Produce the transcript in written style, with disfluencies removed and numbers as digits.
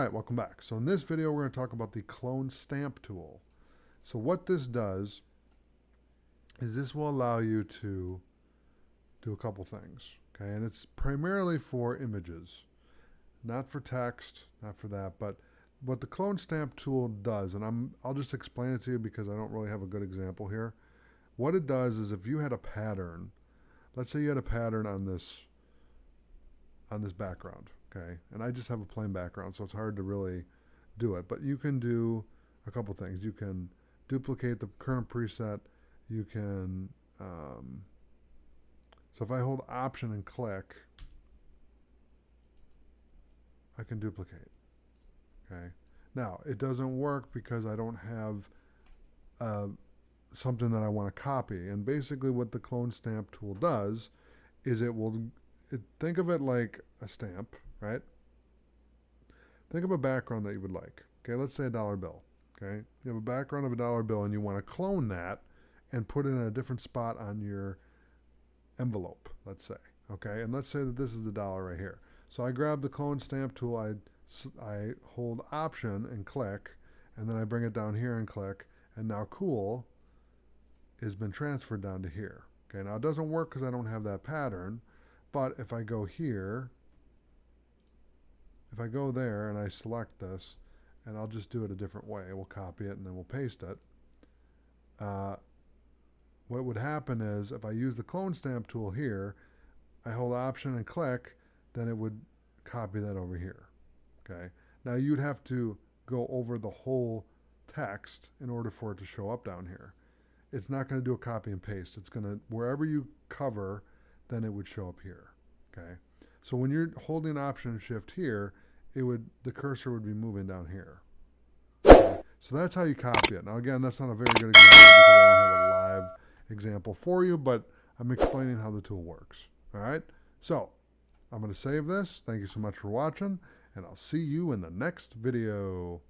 Alright, welcome back. So in this video we're going to talk about the clone stamp tool. So what this does is this will allow you to do a couple things. Okay, and it's primarily for images, not for text, not for that, but what the clone stamp tool does, and I'll just explain it to you because I don't really have a good example here. What it does is if you had a pattern, let's say you had a pattern on this background, okay, and I just have a plain background, so it's hard to really do it, but you can do a couple things. You can duplicate the current preset. You can so if I hold Option and click, I can duplicate. Okay, now it doesn't work because I don't have something that I want to copy, and basically what the clone stamp tool does is think of it like a stamp, right? Think of a background that you would like. Okay, let's say a dollar bill. Okay, you have a background of a dollar bill and you want to clone that and put it in a different spot on your envelope, let's say. Okay, and let's say that this is the dollar right here. So I grab the clone stamp tool, I hold Option and click, and then I bring it down here and click, and now cool has been transferred down to here. Okay, now it doesn't work because I don't have that pattern, but if I go here, if I go there and I select this, and I'll just do it a different way, we'll copy it and then we'll paste it. What would happen is if I use the clone stamp tool here, I hold Option and click, then it would copy that over here. Okay, now you'd have to go over the whole text in order for it to show up down here. It's not going to do a copy and paste. It's going to, wherever you cover, then it would show up here. Okay, so when you're holding Option and Shift here, the cursor would be moving down here. Okay? So that's how you copy it. Now again, that's not a very good example because I don't have a live example for you, but I'm explaining how the tool works. All right, so I'm going to save this. Thank you so much for watching, and I'll see you in the next video.